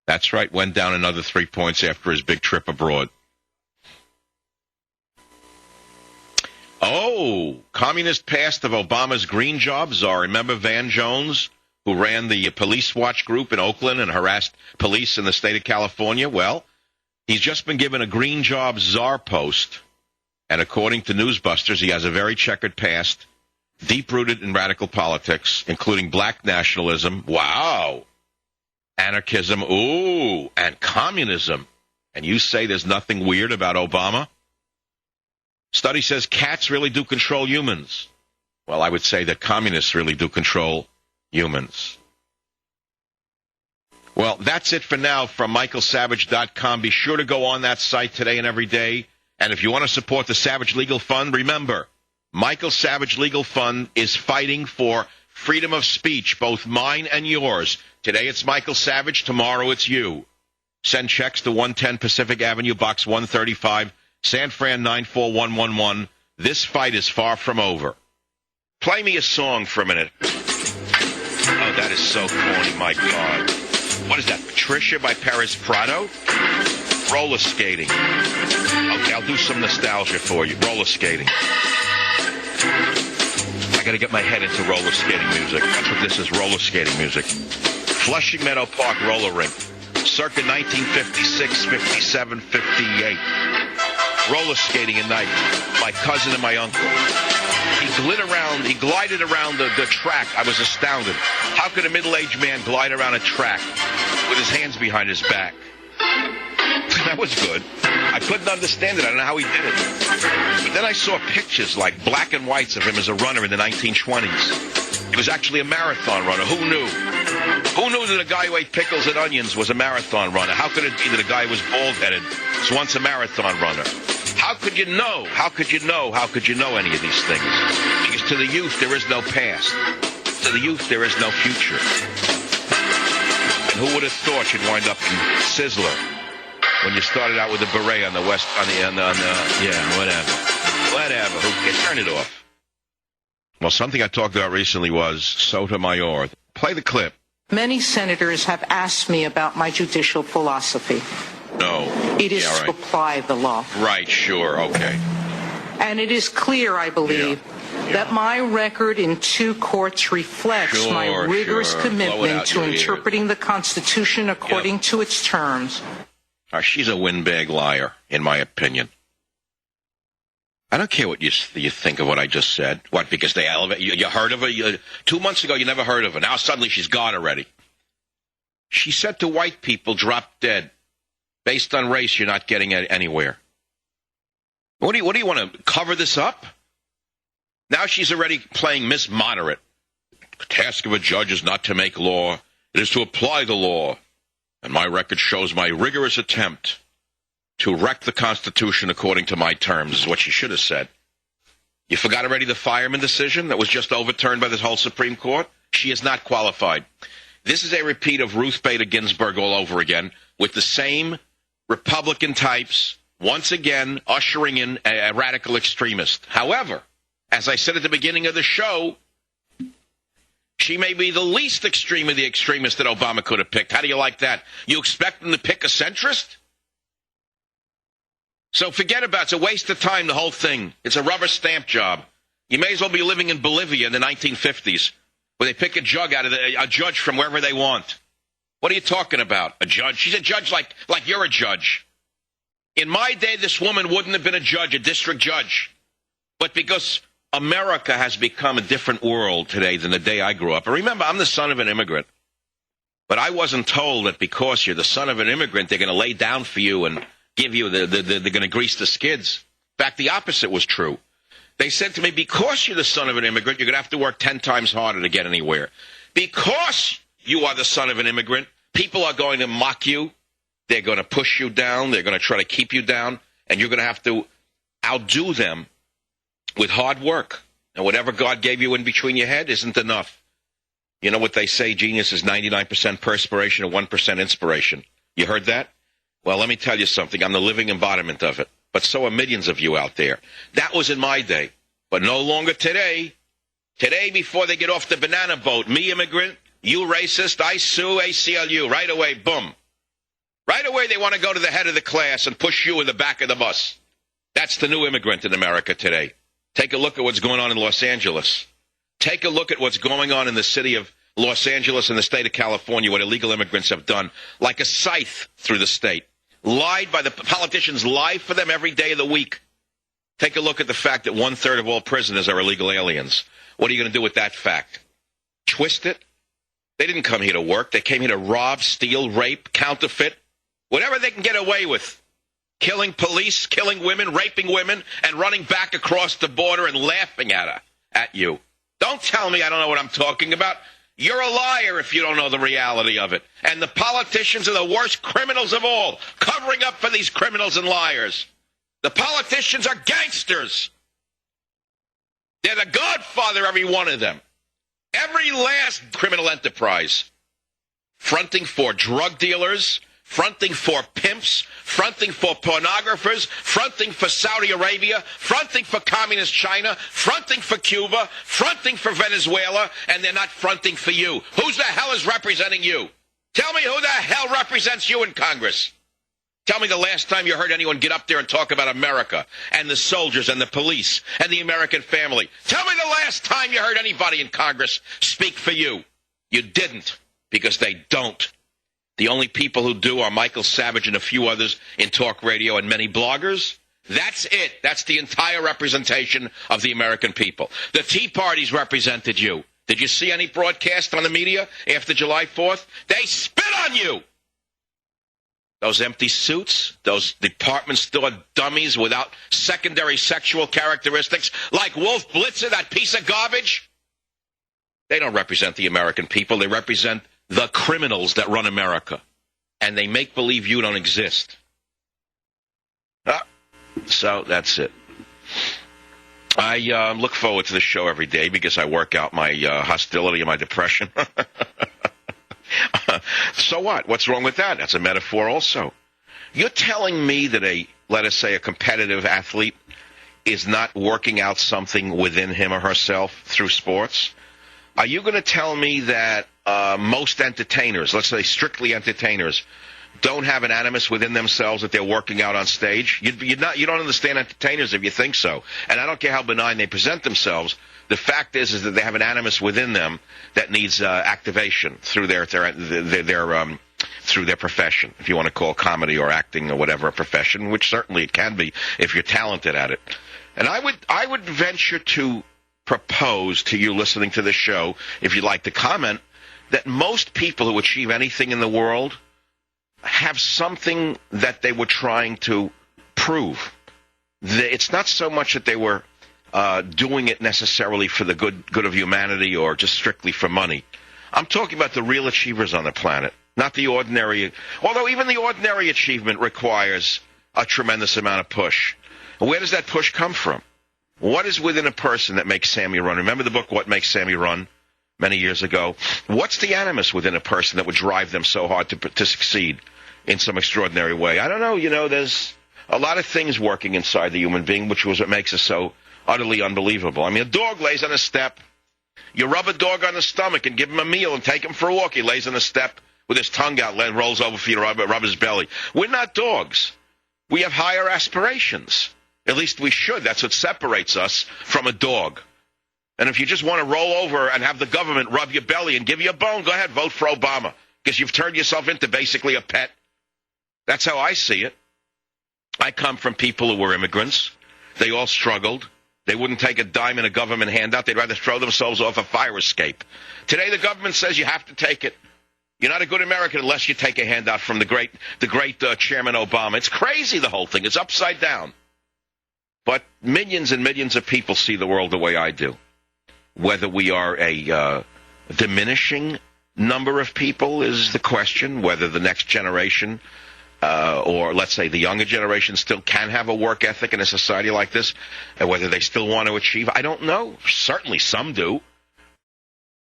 That's right, went down another 3 points after his big trip abroad. Oh, communist past of Obama's green job czar. Remember Van Jones, who ran the police watch group in Oakland and harassed police in the state of California? Well, he's just been given a green job czar post. And according to Newsbusters, he has a very checkered past, deep-rooted in radical politics, including black nationalism. Wow. Anarchism. Ooh. And communism. And you say there's nothing weird about Obama? Study says cats really do control humans. Well, I would say that communists really do control humans. Well, that's it for now from michaelsavage.com. Be sure to go on that site today and every day. And if you want to support the Savage Legal Fund, remember, Michael Savage Legal Fund is fighting for freedom of speech, both mine and yours. Today it's Michael Savage, tomorrow it's you. Send checks to 110 Pacific Avenue, Box 135, San Fran 94111. This fight is far from over. Play me a song for a minute. Oh, that is so corny, my God. What is that, Patricia by Perez Prado? Roller skating. Okay, I'll do some nostalgia for you. Roller skating. I got to get my head into roller skating music. That's what this is, roller skating music. Flushing Meadow Park roller rink. Circa 1956, 57, 58. Roller skating at night. My cousin and my uncle. He glided around the track. I was astounded. How could a middle-aged man glide around a track with his hands behind his back? That was good. I couldn't understand it. I don't know how he did it. But then I saw pictures, like black and whites of him as a runner in the 1920s. He was actually a marathon runner. Who knew? Who knew that a guy who ate pickles and onions was a marathon runner? How could it be that a guy who was bald-headed was once a marathon runner? How could you know? How could you know? How could you know any of these things? Because to the youth, there is no past. To the youth, there is no future. And who would have thought you'd wind up in Sizzler when you started out with a beret on the west, yeah, whatever. Turn it off. Well, something I talked about recently was Sotomayor. Play the clip. Many senators have asked me about my judicial philosophy. No. It is to apply the law. Right, sure, okay. And it is clear, I believe, that my record in two courts reflects my rigorous commitment to interpreting the Constitution according to its terms. She's a windbag liar, in my opinion. I don't care what you think of what I just said. What, because they elevate you heard of her? 2 months ago, you never heard of her. Now suddenly she's gone already. She said to white people, drop dead. Based on race, you're not getting anywhere. What do you want to cover this up? Now she's already playing Miss Moderate. The task of a judge is not to make law. It is to apply the law. And my record shows my rigorous attempt to wreck the Constitution according to my terms, is what she should have said. You forgot already the fireman decision that was just overturned by this whole Supreme Court? She is not qualified. This is a repeat of Ruth Bader Ginsburg all over again, with the same Republican types, once again ushering in a radical extremist. However, as I said at the beginning of the show, she may be the least extreme of the extremists that Obama could have picked. How do you like that? You expect him to pick a centrist? So forget about it. It's a waste of time, the whole thing. It's a rubber stamp job. You may as well be living in Bolivia in the 1950s, where they pick a judge from wherever they want. What are you talking about? A judge? She's a judge like you're a judge. In my day, this woman wouldn't have been a judge, a district judge. But because America has become a different world today than the day I grew up. And remember, I'm the son of an immigrant. But I wasn't told that because you're the son of an immigrant, they're going to lay down for you and give you they're going to grease the skids. In fact, the opposite was true. They said to me, because you're the son of an immigrant, you're going to have to work 10 times harder to get anywhere. Because you are the son of an immigrant, people are going to mock you. They're going to push you down. They're going to try to keep you down. And you're going to have to outdo them with hard work. And whatever God gave you in between your head isn't enough. You know what they say, genius is 99% perspiration and 1% inspiration. You heard that? Well, let me tell you something. I'm the living embodiment of it. But so are millions of you out there. That was in my day. But no longer today. Today, before they get off the banana boat, me immigrant, you racist, I sue ACLU. Right away, boom. Right away, they want to go to the head of the class and push you in the back of the bus. That's the new immigrant in America today. Take a look at what's going on in Los Angeles. Take a look at what's going on in the city of Los Angeles and the state of California, what illegal immigrants have done, like a scythe through the state. Lied by the politicians, lie for them every day of the week. Take a look at the fact that 1/3 of all prisoners are illegal aliens. What are you going to do with that fact? Twist it? They didn't come here to work. They came here to rob, steal, rape, counterfeit, whatever they can get away with. Killing police, killing women, raping women, and running back across the border and laughing at you. Don't tell me I don't know what I'm talking about. You're a liar if you don't know the reality of it. And the politicians are the worst criminals of all, covering up for these criminals and liars. The politicians are gangsters. They're the godfather, every one of them. Every last criminal enterprise. Fronting for drug dealers, fronting for pimps, fronting for pornographers, fronting for Saudi Arabia, fronting for communist China, fronting for Cuba, fronting for Venezuela, and they're not fronting for you. Who's the hell is representing you? Tell me who the hell represents you in Congress. Tell me the last time you heard anyone get up there and talk about America and the soldiers and the police and the American family. Tell me the last time you heard anybody in Congress speak for you. You didn't, because they don't. The only people who do are Michael Savage and a few others in talk radio and many bloggers. That's it. That's the entire representation of the American people. The Tea Party's represented you. Did you see any broadcast on the media after July 4th? They spit on you. Those empty suits, those department store dummies without secondary sexual characteristics, like Wolf Blitzer, that piece of garbage. They don't represent the American people. They represent the criminals that run America. And they make believe you don't exist. So that's it. I look forward to the show every day because I work out my hostility and my depression. So what? What's wrong with that? That's a metaphor also. You're telling me that let us say, a competitive athlete is not working out something within him or herself through sports? Are you going to tell me that most entertainers, let's say strictly entertainers, don't have an animus within themselves that they're working out on stage? You don't understand entertainers if you think so. And I don't care how benign they present themselves. The fact is that they have an animus within them that needs activation through their profession, if you want to call comedy or acting or whatever a profession, which certainly it can be if you're talented at it. And I would venture to propose to you listening to this show, if you'd like to comment, that most people who achieve anything in the world have something that they were trying to prove. It's not so much that they were doing it necessarily for the good of humanity or just strictly for money. I'm talking about the real achievers on the planet, not the ordinary. Although even the ordinary achievement requires a tremendous amount of push. Where does that push come from? What is within a person that makes Sammy run? Remember the book, What Makes Sammy Run, many years ago? What's the animus within a person that would drive them so hard to succeed in some extraordinary way? I don't know. There's a lot of things working inside the human being, which was what makes us so utterly unbelievable. I mean, a dog lays on a step. You rub a dog on the stomach and give him a meal and take him for a walk. He lays on a step with his tongue out and rolls over for you to rub his belly. We're not dogs. We have higher aspirations. At least we should. That's what separates us from a dog. And if you just want to roll over and have the government rub your belly and give you a bone, go ahead, vote for Obama, because you've turned yourself into basically a pet. That's how I see it. I come from people who were immigrants. They all struggled. They wouldn't take a dime in a government handout. They'd rather throw themselves off a fire escape. Today, the government says you have to take it. You're not a good American unless you take a handout from the great Chairman Obama. It's crazy, the whole thing. It's upside down. But millions and millions of people see the world the way I do. Whether we are a diminishing number of people is the question. Whether the next generation or let's say the younger generation still can have a work ethic in a society like this, and whether they still want to achieve, I don't know. Certainly some do.